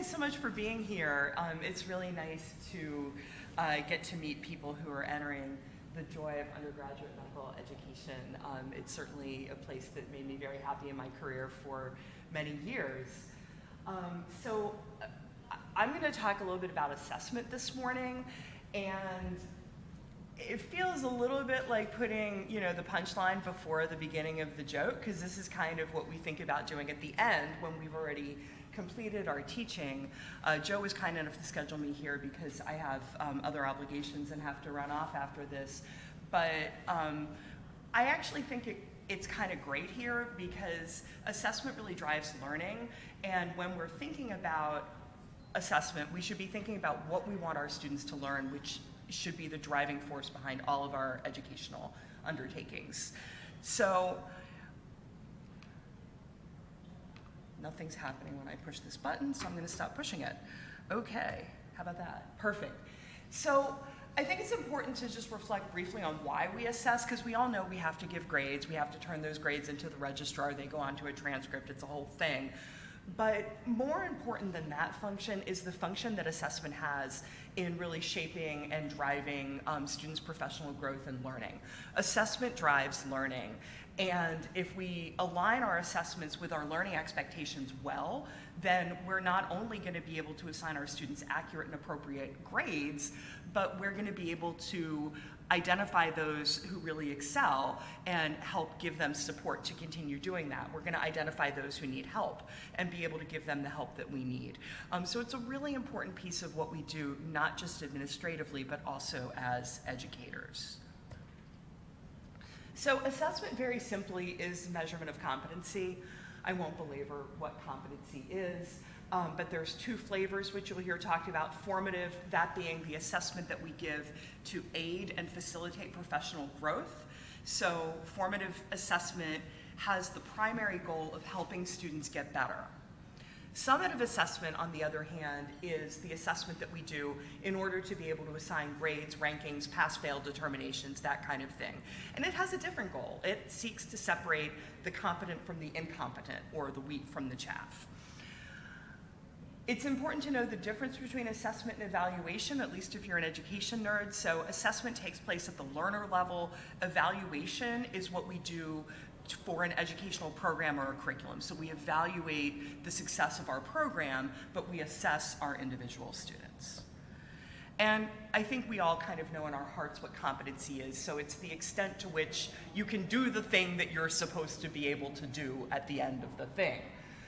guys so much for being here. It's really nice to get to meet people who are entering the joy of undergraduate medical education. It's certainly a place that made me very happy in my career for many years. So I'm going to talk a little bit about assessment this morning, and it feels a little bit like putting, the punchline before the beginning of the joke, because this is kind of what we think about doing at the end when we've already completed our teaching. Joe was kind enough to schedule me here because I have other obligations and have to run off after this. But I actually think it's kind of great here because assessment really drives learning. And when we're thinking about assessment, we should be thinking about what we want our students to learn, which should be the driving force behind all of our educational undertakings. So, nothing's happening when I push this button, so I'm going to stop pushing it. Okay, how about that? Perfect. So, I think it's important to just reflect briefly on why we assess, because we all know we have to give grades, we have to turn those grades into the registrar, they go onto a transcript, it's a whole thing. But more important than that function is the function that assessment has in really shaping and driving students' professional growth and learning. Assessment drives learning, and if we align our assessments with our learning expectations well, then we're not only going to be able to assign our students accurate and appropriate grades, but we're going to be able to identify those who really excel and help give them support to continue doing that. We're going to identify those who need help and be able to give them the help that we need. So it's a really important piece of what we do, not just administratively, but also as educators. So assessment, very simply, is measurement of competency. I won't belabor what competency is. But there's two flavors which you'll hear talked about. Formative, that being the assessment that we give to aid and facilitate professional growth. So formative assessment has the primary goal of helping students get better. Summative assessment, on the other hand, is the assessment that we do in order to be able to assign grades, rankings, pass-fail determinations, that kind of thing. And it has a different goal. It seeks to separate the competent from the incompetent, or the wheat from the chaff. It's important to know the difference between assessment and evaluation, at least if you're an education nerd. So assessment takes place at the learner level. Evaluation is what we do for an educational program or a curriculum. So we evaluate the success of our program, but we assess our individual students. And I think we all kind of know in our hearts what competency is. So it's the extent to which you can do the thing that you're supposed to be able to do at the end of the thing.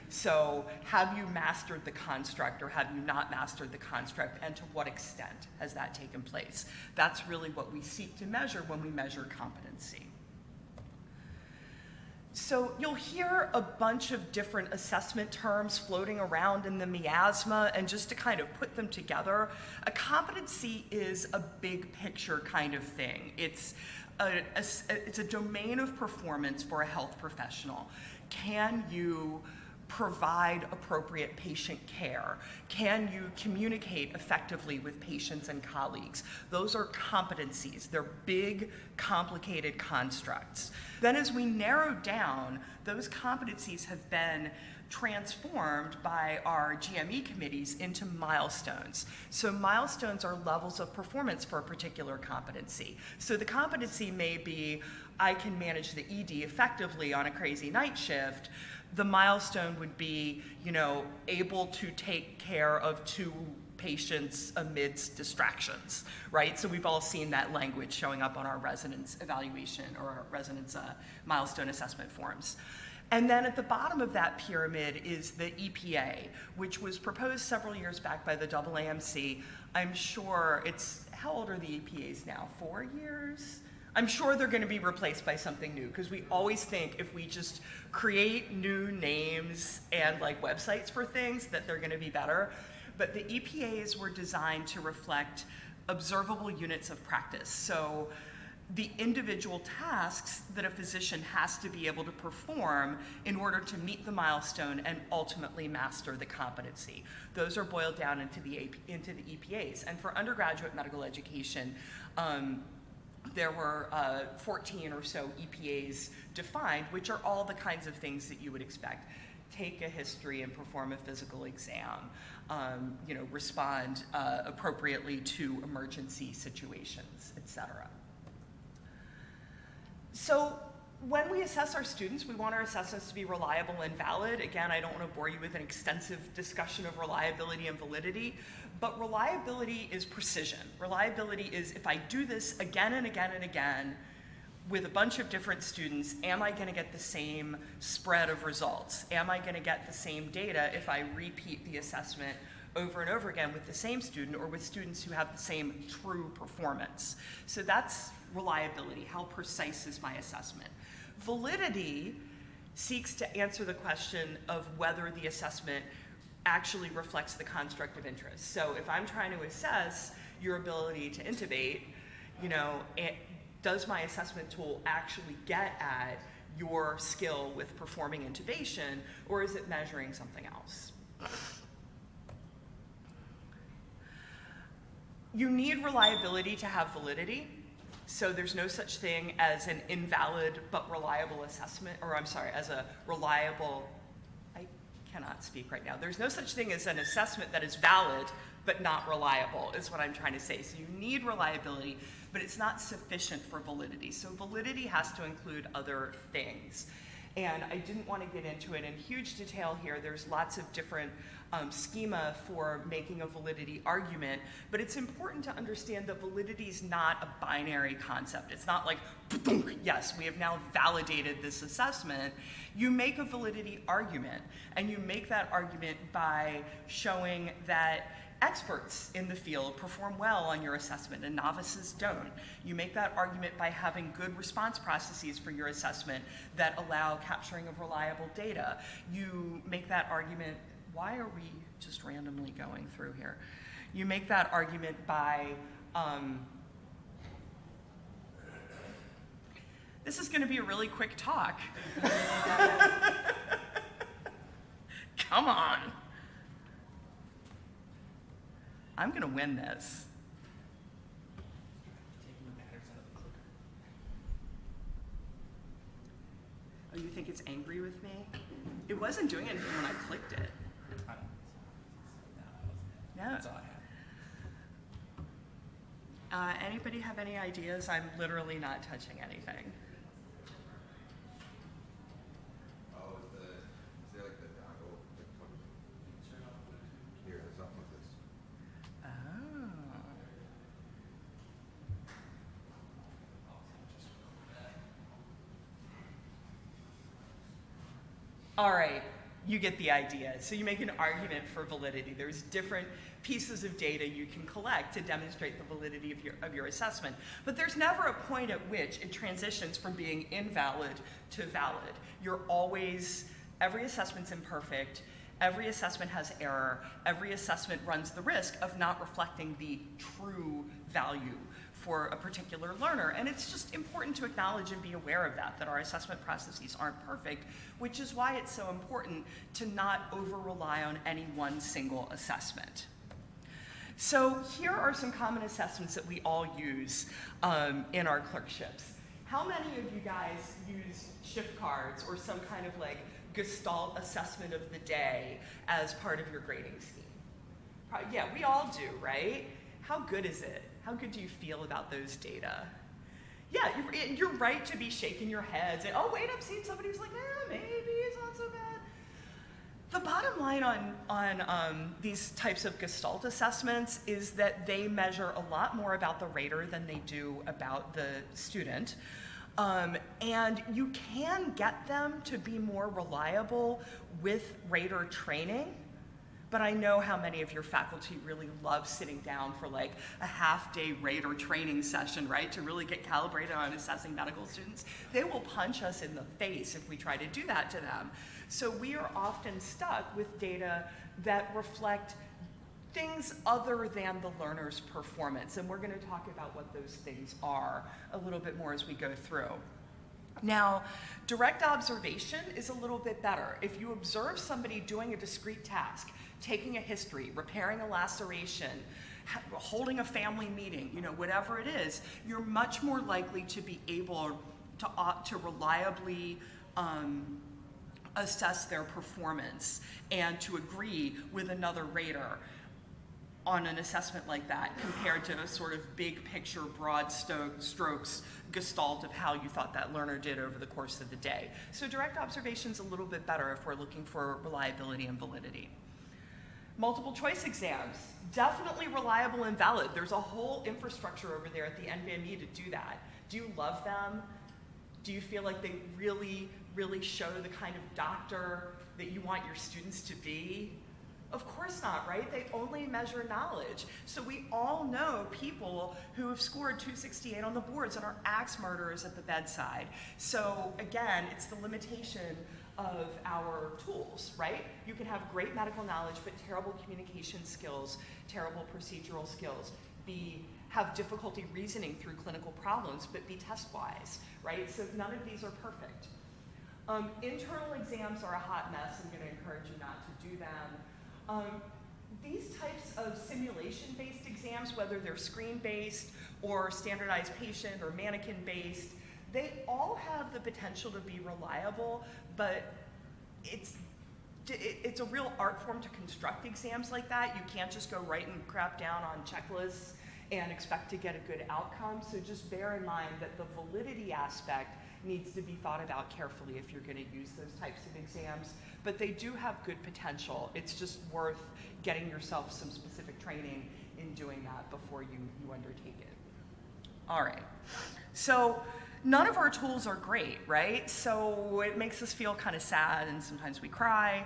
So have you mastered the construct or have you not mastered the construct, and to what extent has that taken place? That's really what we seek to measure when we measure competency. So you'll hear a bunch of different assessment terms floating around in the miasma, and just to kind of put them together, a competency is a big picture kind of thing. It's a domain of performance for a health professional. Can you provide appropriate patient care? Can you communicate effectively with patients and colleagues? Those are competencies. They're big, complicated constructs. Then as we narrow down, those competencies have been transformed by our GME committees into milestones. So milestones are levels of performance for a particular competency. So the competency may be, I can manage the ED effectively on a crazy night shift. The milestone would be, able to take care of 2 patients amidst distractions, right? So we've all seen that language showing up on our residence evaluation or our residence milestone assessment forms. And then at the bottom of that pyramid is the EPA, which was proposed several years back by the AAMC. I'm sure how old are the EPAs now? 4 years? I'm sure they're going to be replaced by something new, because we always think if we just create new names and websites for things that they're going to be better. But the EPAs were designed to reflect observable units of practice. So the individual tasks that a physician has to be able to perform in order to meet the milestone and ultimately master the competency. Those are boiled down into the EPAs. And for undergraduate medical education, there were 14 or so EPAs defined, which are all the kinds of things that you would expect. take a history and perform a physical exam, respond appropriately to emergency situations, etc. So when we assess our students, we want our assessments to be reliable and valid. Again, I don't want to bore you with an extensive discussion of reliability and validity, but reliability is precision. Reliability is, if I do this again and again and again with a bunch of different students, am I going to get the same spread of results? Am I going to get the same data if I repeat the assessment over and over again with the same student or with students who have the same true performance? So that's reliability. How precise is my assessment? Validity seeks to answer the question of whether the assessment actually reflects the construct of interest. So if I'm trying to assess your ability to intubate, does my assessment tool actually get at your skill with performing intubation, or is it measuring something else? You need reliability to have validity. So there's no such thing as an invalid but reliable assessment, as a reliable, I cannot speak right now. There's no such thing as an assessment that is valid but not reliable, is what I'm trying to say. So you need reliability, but it's not sufficient for validity. So validity has to include other things. And I didn't want to get into it in huge detail here. There's lots of different schema for making a validity argument, but it's important to understand that validity is not a binary concept. It's not like, yes, we have now validated this assessment. You make a validity argument, and you make that argument by showing that experts in the field perform well on your assessment and novices don't. You make that argument by having good response processes for your assessment that allow capturing of reliable data. You make that argument, why are we just randomly going through here? You make that argument by, this is going to be a really quick talk. Come on. I'm going to win this. Oh, you think it's angry with me? It wasn't doing anything when I clicked it. No. That's all I have. Anybody have any ideas? I'm literally not touching anything. Oh, is there like the dongle? Here, there's something with this. Oh. All right, you get the idea. So you make an argument for validity. There's different pieces of data you can collect to demonstrate the validity of your assessment. But there's never a point at which it transitions from being invalid to valid. Every assessment's imperfect, every assessment has error, every assessment runs the risk of not reflecting the true value for a particular learner. And it's just important to acknowledge and be aware of that our assessment processes aren't perfect, which is why it's so important to not over-rely on any one single assessment. So here are some common assessments that we all use in our clerkships. How many of you guys use shift cards or some kind of like Gestalt assessment of the day as part of your grading scheme? Yeah, we all do, right? How good is it? How good do you feel about those data? Yeah, you're right to be shaking your heads and, oh wait, I've seen somebody who's like, maybe it's not so bad. The bottom line on these types of Gestalt assessments is that they measure a lot more about the rater than they do about the student. And you can get them to be more reliable with rater training, but I know how many of your faculty really love sitting down for like a half-day rater training session, right, to really get calibrated on assessing medical students. They will punch us in the face if we try to do that to them. So we are often stuck with data that reflect things other than the learner's performance. And we're going to talk about what those things are a little bit more as we go through. Now, direct observation is a little bit better. If you observe somebody doing a discrete task, taking a history, repairing a laceration, holding a family meeting, whatever it is, you're much more likely to be able to reliably assess their performance and to agree with another rater on an assessment like that compared to a sort of big picture, broad strokes gestalt of how you thought that learner did over the course of the day. So direct observation's a little bit better if we're looking for reliability and validity. Multiple choice exams, definitely reliable and valid. There's a whole infrastructure over there at the NVME to do that. Do you love them? Do you feel like they really, really show the kind of doctor that you want your students to be? Of course not, right? They only measure knowledge. So we all know people who have scored 268 on the boards and are axe murderers at the bedside. So again, it's the limitation of our tools, right? You can have great medical knowledge, but terrible communication skills, terrible procedural skills, have difficulty reasoning through clinical problems, but be test-wise, right? So none of these are perfect. Internal exams are a hot mess. I'm going to encourage you not to do them. These types of simulation-based exams, whether they're screen-based or standardized patient or mannequin-based, they all have the potential to be reliable, but it's a real art form to construct exams like that. You can't just go right and crap down on checklists and expect to get a good outcome. So just bear in mind that the validity aspect needs to be thought about carefully if you're going to use those types of exams. But they do have good potential. It's just worth getting yourself some specific training in doing that before you undertake it. All right. So none of our tools are great, right? So it makes us feel kind of sad and sometimes we cry.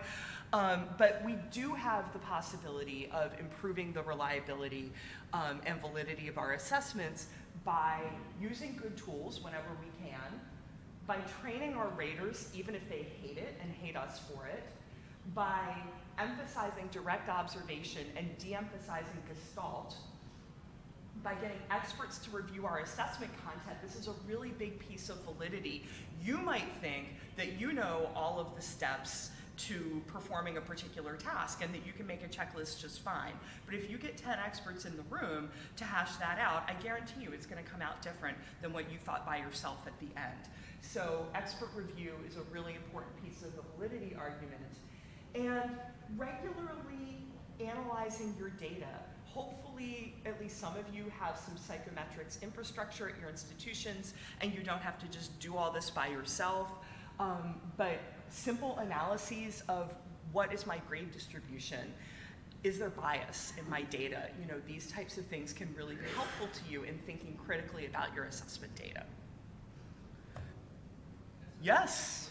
But we do have the possibility of improving the reliability and validity of our assessments by using good tools whenever we can, by training our raters even if they hate it and hate us for it, by emphasizing direct observation and de-emphasizing gestalt, by getting experts to review our assessment content. This is a really big piece of validity. You might think that you know all of the steps to performing a particular task and that you can make a checklist just fine. But if you get 10 experts in the room to hash that out, I guarantee you it's going to come out different than what you thought by yourself at the end. So expert review is a really important piece of the validity argument. And regularly analyzing your data. Hopefully, at least some of you have some psychometrics infrastructure at your institutions and you don't have to just do all this by yourself. But simple analyses of what is my grade distribution? Is there bias in my data? You know, these types of things can really be helpful to you in thinking critically about your assessment data. Yes?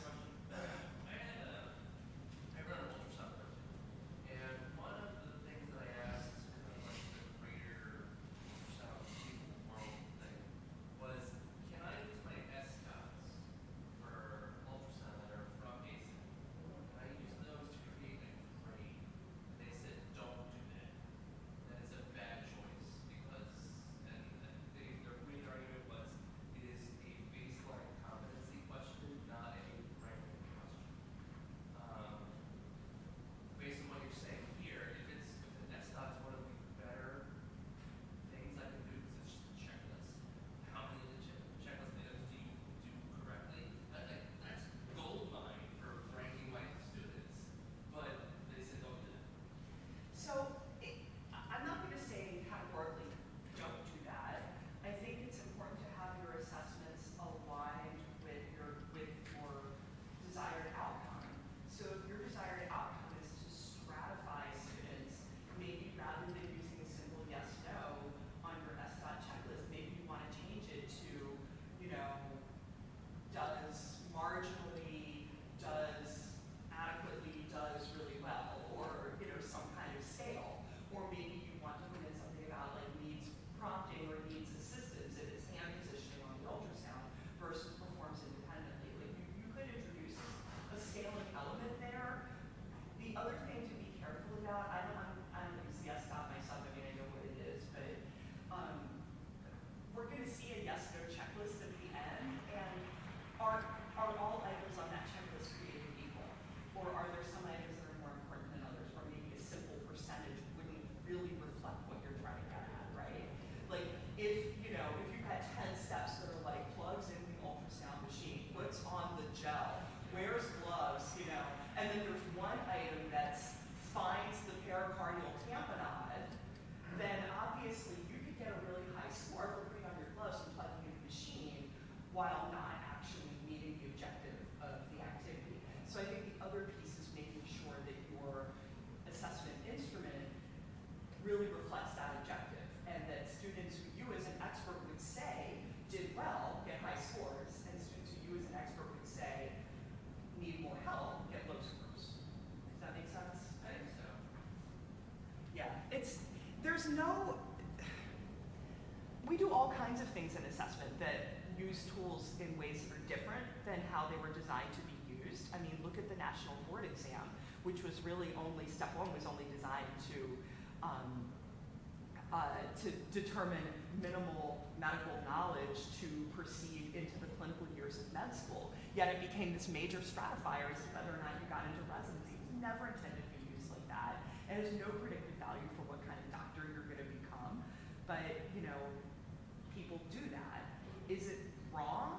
really reflects that objective, and that students who you as an expert would say did well get high scores, and students who you as an expert would say need more help get low scores. Does that make sense? I think so. Yeah, there's no, we do all kinds of things in assessment that use tools in ways that are different than how they were designed to be used. I mean, look at the national board exam, which was really only, step one was only designed to determine minimal medical knowledge to proceed into the clinical years of med school. Yet it became this major stratifier as to whether or not you got into residency. It was never intended to be used like that. And there's no predictive value for what kind of doctor you're going to become. But, you know, people do that. Is it wrong?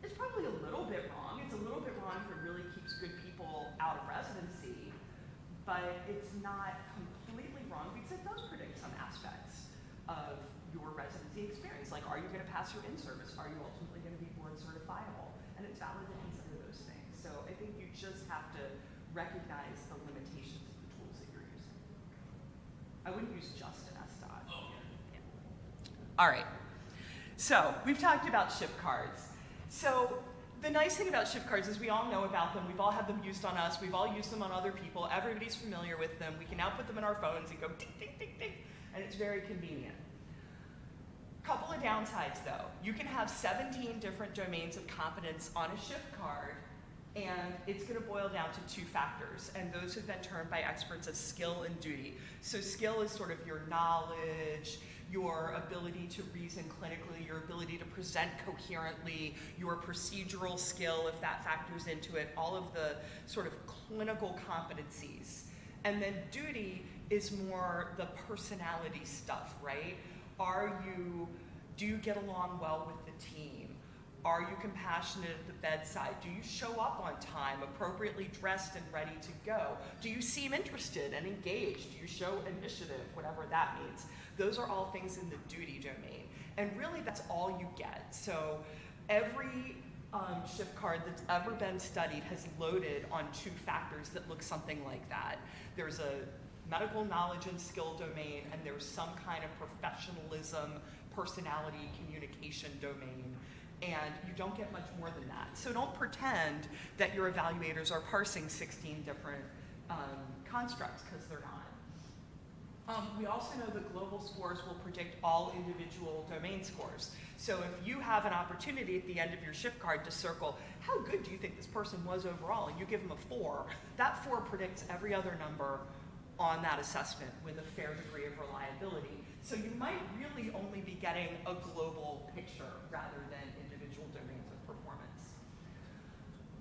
It's probably a little bit wrong. It's a little bit wrong if it really keeps good people out of residency, but it's not completely wrong because it does predict some aspects of your residency experience. Like, are you going to pass your in-service? Are you ultimately going to be board certifiable? And it's valid to consider those things. So I think you just have to recognize the limitations of the tools that you're using. I wouldn't use just an SDOT. Oh, yeah. All right. So we've talked about shift cards. So the nice thing about shift cards is we all know about them. We've all had them used on us. We've all used them on other people. Everybody's familiar with them. We can now put them in our phones and go ding, ding, ding, ding, and it's very convenient. Couple of downsides though. You can have 17 different domains of competence on a shift card, and it's going to boil down to two factors, and those have been termed by experts as skill and duty. So skill is sort of your knowledge, your ability to reason clinically, your ability to present coherently, your procedural skill, if that factors into it, all of the sort of clinical competencies. And then duty is more the personality stuff, right? Do you get along well with the team? Are you compassionate at the bedside? Do you show up on time, appropriately dressed and ready to go? Do you seem interested and engaged? Do you show initiative, whatever that means? Those are all things in the duty domain. And really, that's all you get. So every shift card that's ever been studied has loaded on two factors that look something like that. There's a medical knowledge and skill domain, and there's some kind of professionalism, personality, communication domain. And you don't get much more than that. So don't pretend that your evaluators are parsing 16 different constructs, because they're not. We also know that global scores will predict all individual domain scores. So if you have an opportunity at the end of your shift card to circle, how good do you think this person was overall, and you give them a 4, that 4 predicts every other number on that assessment with a fair degree of reliability. So you might really only be getting a global picture rather than individual domains of performance.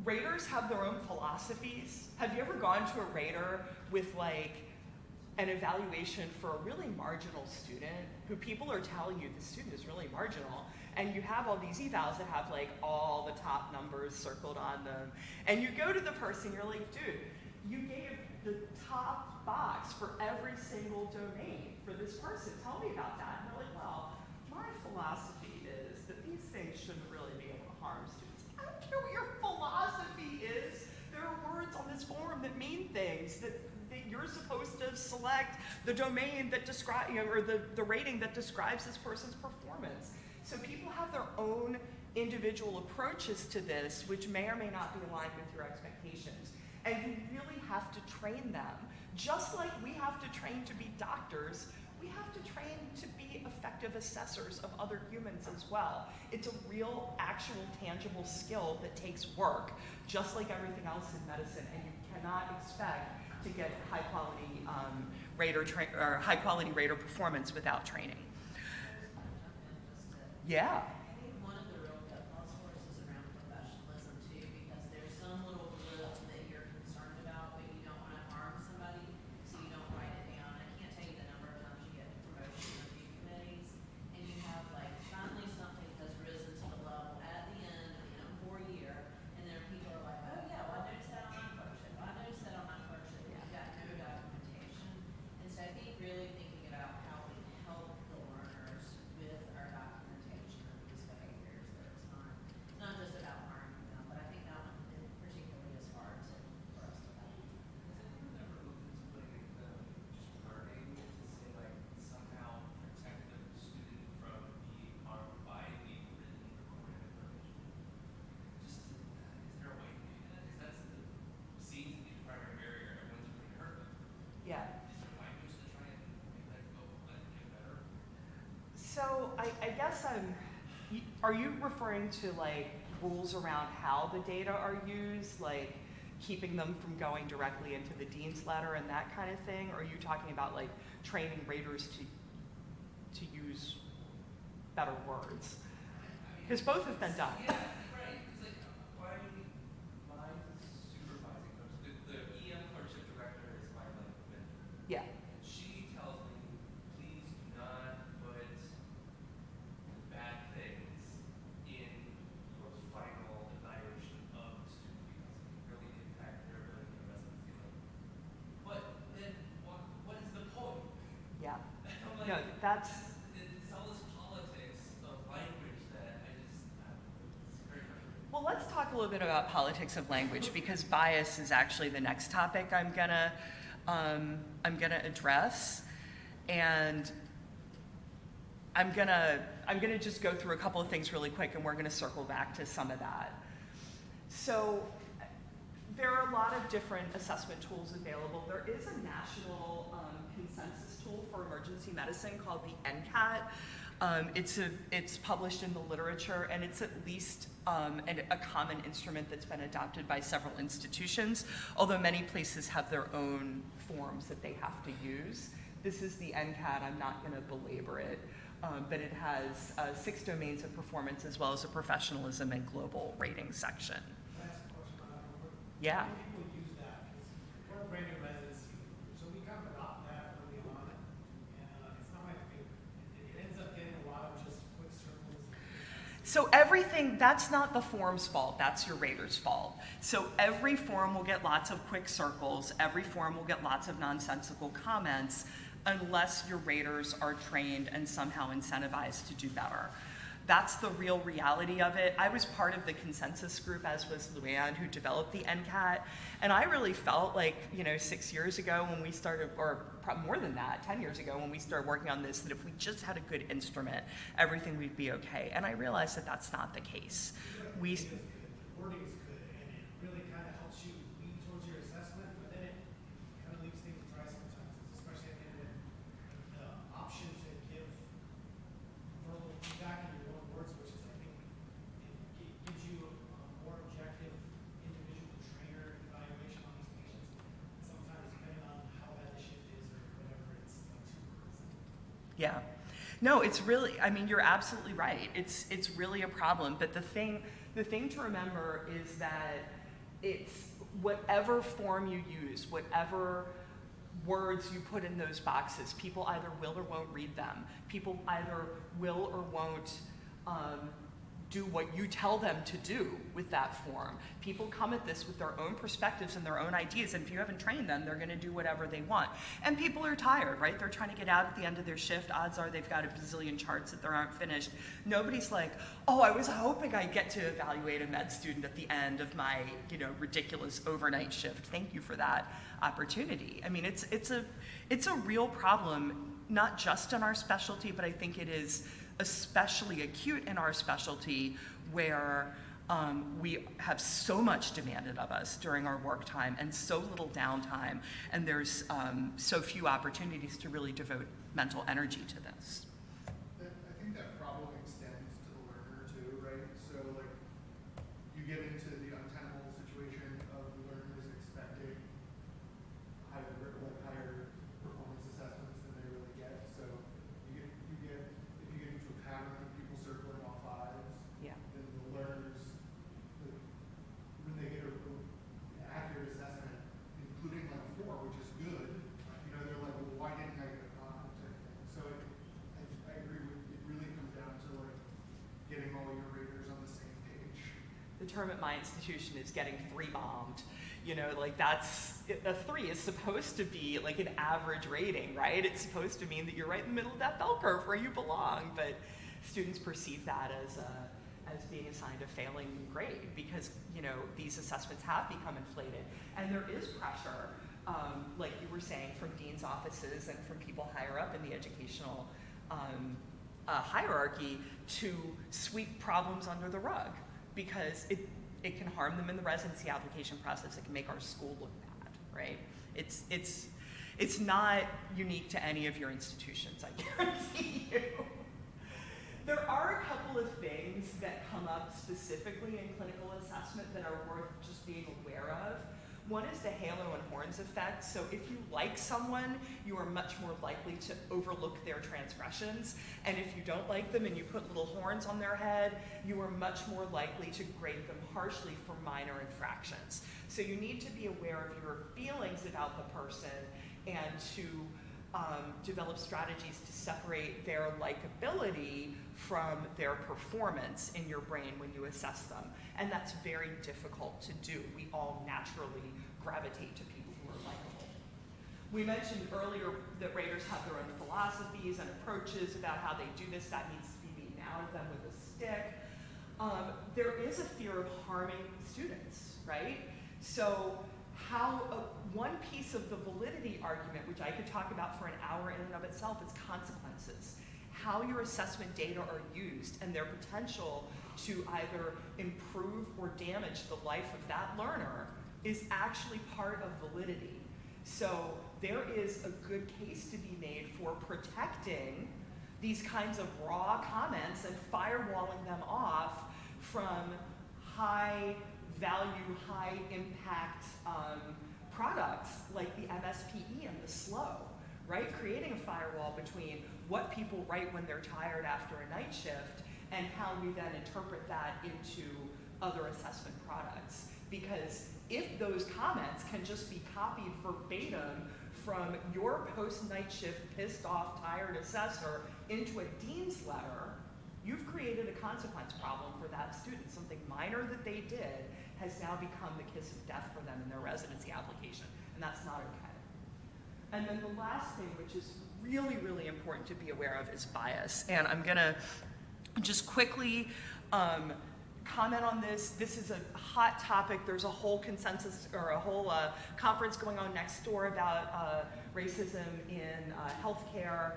Raters have their own philosophies. Have you ever gone to a rater with like an evaluation for a really marginal student who people are telling you the student is really marginal, and you have all these evals that have like all the top numbers circled on them, and you go to the person, you're like, dude, you gave the top box for every single domain for this person. Tell me about that. And they're like, well, my philosophy is that these things shouldn't really be able to harm students. I don't care what your philosophy is. There are words on this form that mean things, that you're supposed to select the domain that describes, or the rating that describes this person's performance. So people have their own individual approaches to this, which may or may not be aligned with your expectations. And you really have to train them. Just like we have to train to be doctors, we have to train to be effective assessors of other humans as well. It's a real, actual, tangible skill that takes work, just like everything else in medicine, and you cannot expect to get high-quality rater performance without training. Yeah. I think one of the real pitfalls for us is around professionalism too, because there's some little blip that you're concerned about, but you don't want to harm somebody, so you don't write it down. I can't tell you the number of times you get promotion or review committees, and you have like finally something has risen to the level at the end, for a year, and then people are like, oh yeah, well I noticed that on my clerkship. Well, I noticed that on my clerkship. You've got no documentation, and so I think really thinking about how we help the learners with our documentation So I guess are you referring to like rules around how the data are used, like keeping them from going directly into the dean's letter and that kind of thing? Or are you talking about like training raters to use better words? Because both have been done. Yeah, right. Because like, why do we mind supervising coach? The EM clerkship director is my like mentor. Yeah. And she tells me, please do not put bad things in your final evaluation of the student because it can really impact their ability to residency. But then what is the point? Yeah. I'm like, No, that's. it's all this politics of language that it's very frustrating. Well, let's talk a little bit about politics of language, because bias is actually the next topic I'm gonna address, and I'm gonna just go through a couple of things really quick, and we're gonna circle back to some of that. So there are a lot of different assessment tools available. There is a national consensus tool for emergency medicine called the NCAT. It's published in the literature, and it's at least a common instrument that's been adopted by several institutions, although many places have their own forms that they have to use. This is the NCAT. I'm not going to belabor it, but it has 6 domains of performance as well as a professionalism and global rating section. Can I ask a question on that real quick? Yeah. How many people use that? 'Cause we're a brand new residency, so we kind of adopt that early on, and it's not my favorite. It ends up getting a lot of just quick circles. So everything, that's not the form's fault, that's your rater's fault. So every form will get lots of quick circles, every form will get lots of nonsensical comments, unless your raters are trained and somehow incentivized to do better. That's the real reality of it. I was part of the consensus group, as was Luann, who developed the NCAT, and I really felt like, 6 years ago when we started, or more than that, 10 years ago when we started working on this, that if we just had a good instrument, everything would be okay. And I realized that that's not the case. The wording is good, and it really kind of helps you lean towards your assessment, but then it kind of leaves things dry sometimes, especially at the end of the option to give verbal feedback in your own words, which is, I think, it gives you a more objective individual trainer evaluation on these patients. Sometimes, depending on how bad the shift is or whatever, it's like 2 words. Yeah. No, it's really, you're absolutely right. It's really a problem. But the thing to remember is that it's whatever form you use, whatever words you put in those boxes, people either will or won't read them. People either will or won't do what you tell them to do with that form. People come at this with their own perspectives and their own ideas, and if you haven't trained them, they're gonna do whatever they want. And people are tired, right? They're trying to get out at the end of their shift. Odds are they've got a bazillion charts that they aren't finished. Nobody's like, oh, I was hoping I'd get to evaluate a med student at the end of my, ridiculous overnight shift. Thank you for that opportunity. It's a real problem, not just in our specialty, but I think it is especially acute in our specialty, where we have so much demanded of us during our work time and so little downtime, and there's so few opportunities to really devote mental energy to this. I think that problem extends to the learner too, right? So like you get into the untenable situation of the learners expecting higher performance assessments than they really get. So if you get into a pattern of people circling all 5s, Yeah. then the learners, when they get an accurate assessment, including like a 4, which is good, they're like, well, why didn't I get a 5? Type thing. So I agree with, it really comes down to like getting all your raters on the same page. The term at my institution is getting 3 bombed. A 3 is supposed to be like an average rating, right? It's supposed to mean that you're right in the middle of that bell curve where you belong, but students perceive that as being assigned a failing grade because, these assessments have become inflated. And there is pressure, like you were saying, from dean's offices and from people higher up in the educational hierarchy to sweep problems under the rug because it can harm them in the residency application process. It can make our school look bad, right? It's not unique to any of your institutions, I guarantee you. There are a couple of things that come up specifically in clinical assessment that are worth just being aware of. One is the halo and horns effect. So if you like someone, you are much more likely to overlook their transgressions. And if you don't like them and you put little horns on their head, you are much more likely to grade them harshly for minor infractions. So you need to be aware of your feelings about the person and to develop strategies to separate their likability from their performance in your brain when you assess them. And that's very difficult to do. We all naturally gravitate to people who are likable. We mentioned earlier that raters have their own philosophies and approaches about how they do this. That needs to be beaten out of them with a stick. There is a fear of harming students, right? So one piece of the validity argument, which I could talk about for an hour in and of itself, is consequences. How your assessment data are used and their potential to either improve or damage the life of that learner is actually part of validity. So there is a good case to be made for protecting these kinds of raw comments and firewalling them off from high value, high impact products like the MSPE and the SLO, right? Creating a firewall between what people write when they're tired after a night shift and how we then interpret that into other assessment products. Because if those comments can just be copied verbatim from your post-night shift, pissed off, tired assessor into a dean's letter, you've created a consequence problem for that student. Something minor that they did has now become the kiss of death for them in their residency application, and that's not okay. And then the last thing, which is really, really important to be aware of, is bias. And I'm gonna just quickly comment on this. This is a hot topic. There's a whole consensus or a whole conference going on next door about racism in healthcare.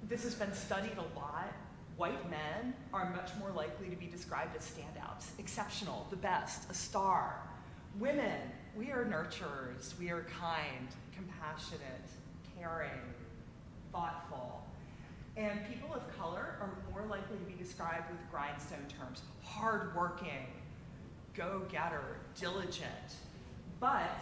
This has been studied a lot. White men are much more likely to be described as standouts, exceptional, the best, a star. Women, we are nurturers, we are kind, compassionate, caring, thoughtful. And people of color are more likely to be described with grindstone terms, hardworking, go-getter, diligent, but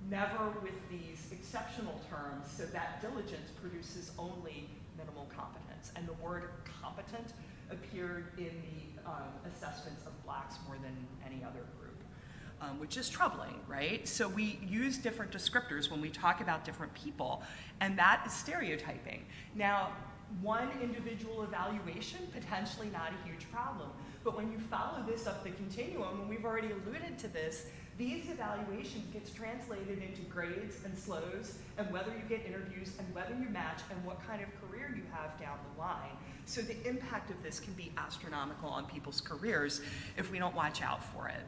never with these exceptional terms, so that diligence produces only minimal competence. And the word competent appeared in the assessments of blacks more than any other group, which is troubling, right? So we use different descriptors when we talk about different people, and that is stereotyping. Now, one individual evaluation, potentially not a huge problem, but when you follow this up the continuum, and we've already alluded to this, these evaluations gets translated into grades and SLOs, and whether you get interviews, and whether you match, and what kind of career you have down the line. So the impact of this can be astronomical on people's careers if we don't watch out for it.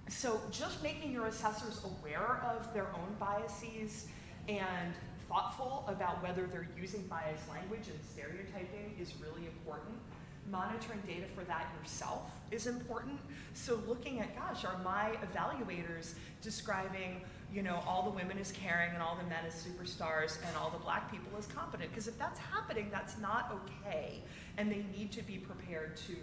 So just making your assessors aware of their own biases and thoughtful about whether they're using biased language and stereotyping is really important. Monitoring data for that yourself is important. So looking at, gosh, are my evaluators describing, you know, all the women as caring and all the men as superstars and all the black people as competent? Because if that's happening, that's not okay. And they need to be prepared to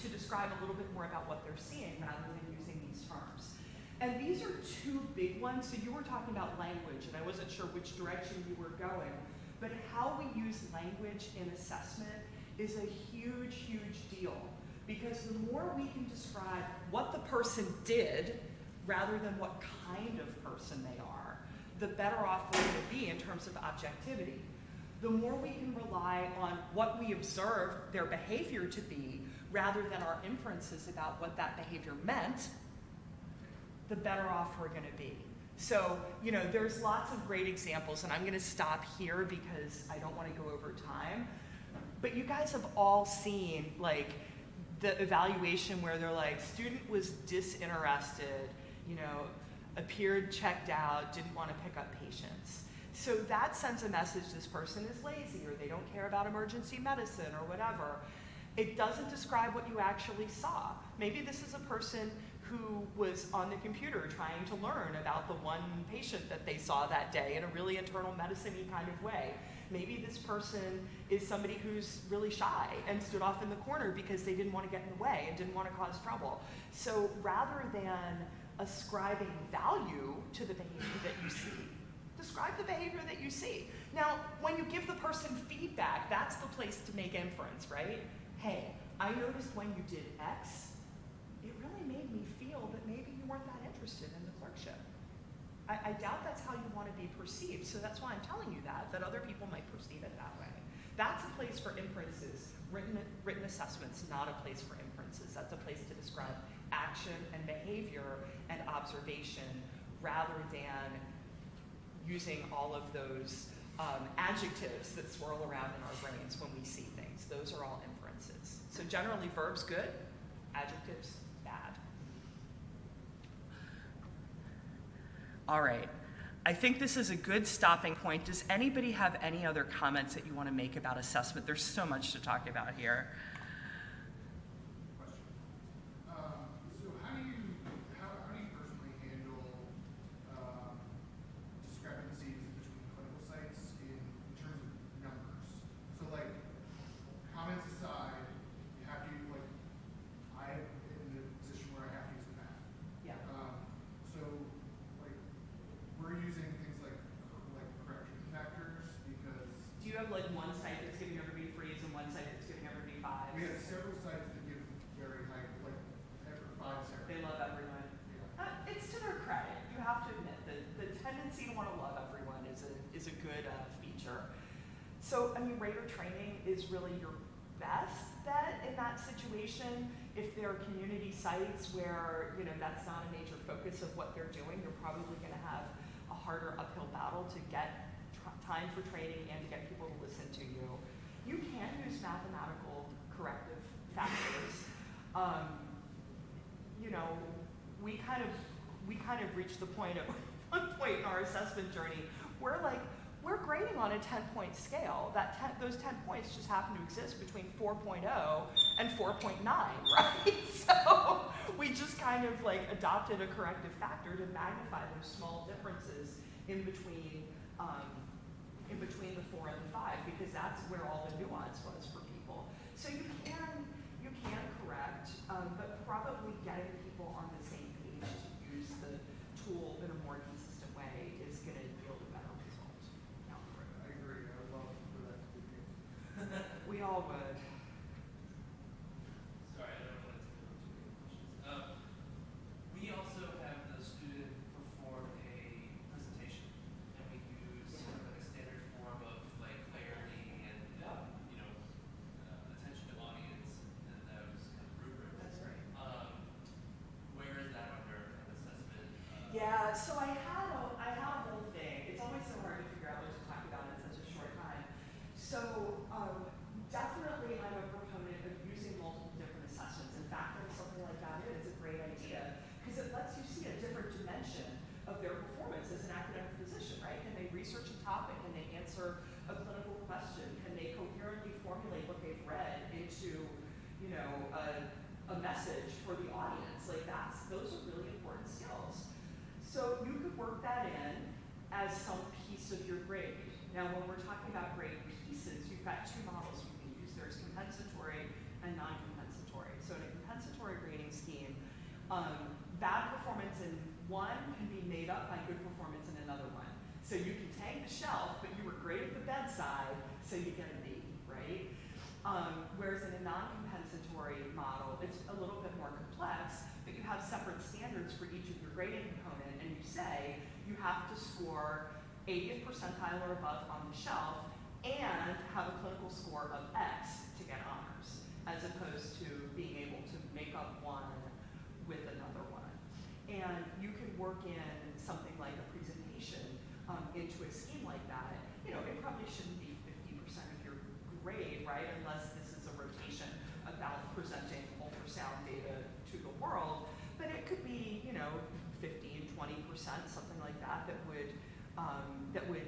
describe a little bit more about what they're seeing rather than using these terms. And these are two big ones. So you were talking about language, and I wasn't sure which direction you were going. But how we use language in assessment is a huge, huge deal. Because the more we can describe what the person did rather than what kind of person they are, the better off we're going to be in terms of objectivity. The more we can rely on what we observe their behavior to be rather than our inferences about what that behavior meant, the better off we're going to be. So, you know, there's lots of great examples, and I'm going to stop here because I don't want to go over time. But you guys have all seen, like, the evaluation where they're like, student was disinterested, you know, appeared checked out, didn't want to pick up patients. So that sends a message this person is lazy, or they don't care about emergency medicine, or whatever. It doesn't describe what you actually saw. Maybe this is a person who was on the computer trying to learn about the one patient that they saw that day in a really internal medicine-y kind of way. Maybe this person is somebody who's really shy and stood off in the corner because they didn't want to get in the way and didn't want to cause trouble. So rather than ascribing value to the behavior that you see, describe the behavior that you see. Now, when you give the person feedback, that's the place to make inference, right? Hey, I noticed when you did X, it really made me feel that maybe you weren't that interested in the clerkship. I doubt that's how you want to be perceived, so that's why I'm telling you that other people might perceive it that way. That's a place for inferences. Written assessment's not a place for inferences. That's a place to describe action and behavior and observation rather than using all of those adjectives that swirl around in our brains when we see things. Those are all inferences. So generally verbs good, adjectives bad. All right. I think this is a good stopping point. Does anybody have any other comments that you want to make about assessment? There's so much to talk about here. Question. So how do you personally handle discrepancies between clinical sites in terms of numbers? So like comments aside, you have to I am in the position where I have to use the math. Yeah. So like we're using things like correction factors because Do you have like one site that's giving everybody freeze and one site that's giving everybody fives? we have several sites that give very high, like every 5 seconds. They love everyone. Yeah. It's to their credit. You have to admit that the tendency to want to love everyone is a good feature. So, I mean, rater training is really your best bet in that situation. If there are community sites where, that's not a major focus of what they're doing, you're probably going to have a harder uphill battle to get time for training and to get people to listen to you. You can use mathematical corrective factors. We kind of reached the point at one point in our assessment journey where we're grading on a 10-point scale. Those 10 points just happen to exist between 4.0 and 4.9, right? So we just kind of adopted a corrective factor to magnify those small differences in between the 4 and the 5, because that's where all the nuance was for people. So you can correct, but probably getting people on the same page to use the tool in a more consistent way is going to yield a better result. Yeah. I agree. I would love for that to be the case. We all would. Sorry, I don't want to take up too many questions. We also have the student perform a presentation, and we use sort of a standard form of clarity and attention to audience and those kind of rubrics. That's right. Where is that under assessment? Yeah, so I had a whole thing. It's always so hard to figure out what to talk about in such a short time. So definitely I'm a proponent of using multiple different assessments. In fact, when something like that is a great idea because it lets you see a different dimension of their performance as an academic physician, right? Can they research a topic? Can they answer a clinical question? Can they coherently formulate what they've read into, a message for the audience? Those are really important skills. So you could work that in as some piece of your grade. Now, when we're talking about grade pieces, you've got 2 models you can use. There's compensatory and non-compensatory. So in a compensatory grading scheme, bad performance in one can be made up by good performance in another one. So you can tank the shelf, but you were great at the bedside, so you get a B, right? Whereas in a non-compensatory model, it's a little bit more complex, but you have separate standards for each of your grading component, and you say you have to score 80th percentile or above on the shelf and have a clinical score of X to get honors, as opposed to being able to make up one with another one. And you can work in something like a presentation into a scheme like that. It probably shouldn't be 50% of your grade, right? Unless this is a rotation about presenting ultrasound data to the world. But it could be, 15, 20%, something like that, that would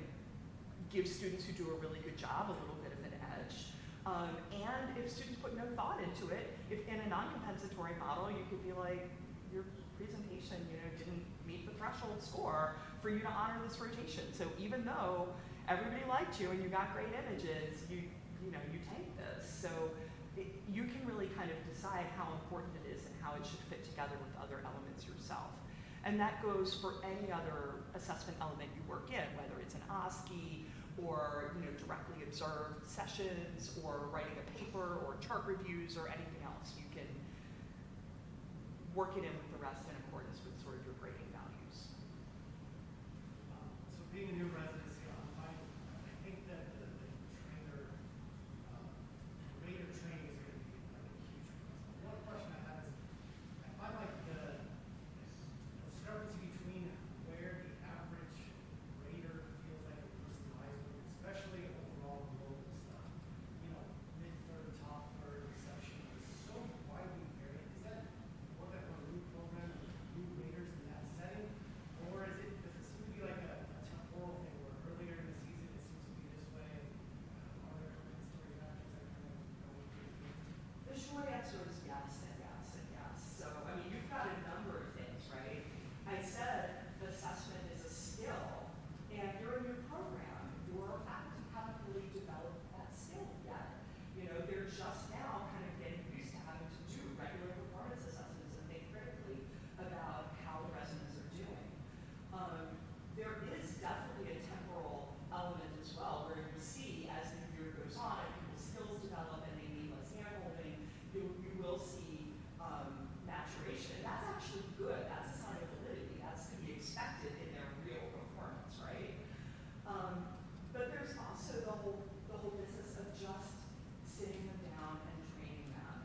give students who do a really good job a little bit of an edge. And if students put no thought into it, if in a non-compensatory model, you could be like, your presentation, didn't meet the threshold score for you to honor this rotation. So even though everybody liked you and you got great images, you take this. So you can really kind of decide how important it is and how it should fit together with other elements yourself. And that goes for any other assessment element you work in, whether it's an OSCE or directly observed sessions or writing a paper or chart reviews or anything else. You can work it in with the rest in accordance with sort of your grading values. So being a new residency, I think that the trainer, rater training is going to be like a huge plus. One question I have is, I find like the discrepancy between where the average rater feels like a person lies with, especially overall global stuff. Mid-third, top third, reception is so widely varied. Is that work like on a new program with new raters in that setting? Or does it seem to be like a temporal thing where earlier in the season it seems to be this way and are there compensatory factors that kind of go into it? The short answer is yes and yes and yes. So, you've got a number of things, right? I said assessment is a skill, and during your program, your faculty haven't really developed that skill yet. They're just now kind of getting used to having to do regular performance assessments and think critically about how the residents are doing. There is definitely a temporal element as well, where you see as the year goes on and people's skills develop and they need less handholding, you will see maturation. And that's actually good. That's a sign of validity. That's to be expected in their real performance, right? But there's also the whole business of just sitting them down and training them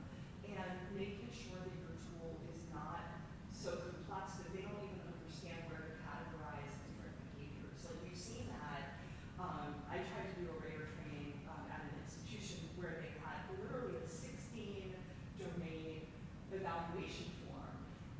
and making sure that your tool is not so complex that they don't even understand where to categorize different behaviors. Like we've seen that. I tried to do a rater training at an institution where they had literally a 16 domain evaluation form.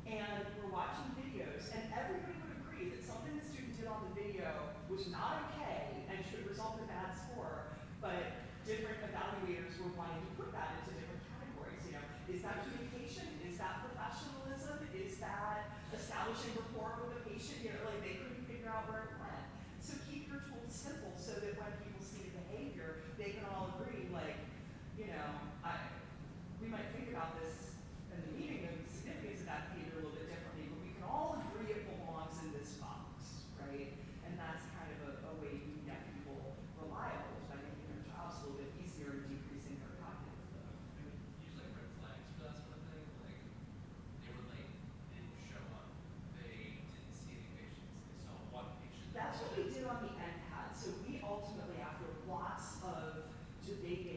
And we're watching videos, and everybody would agree that something the student did on the video was not okay and should result in a bad score, but different evaluators were wanting to put that into different categories. Is that communication? Is that professionalism? Is that establishing rapport with the patient? They couldn't figure out where it went. So keep your tools simple so that when people see the behavior, they can all agree, we might think about this in the meeting and the significance of that behavior a little bit differently, but we can all agree it belongs in this box, right? And that's kind of a way you can get people reliable by making their jobs a little bit easier and decreasing their cognitive load. Usually red flags for that sort of thing, like they were late, they didn't show up, they didn't see any patients, they saw one patient. That's what we did on the NPAD. So we ultimately, after lots of debate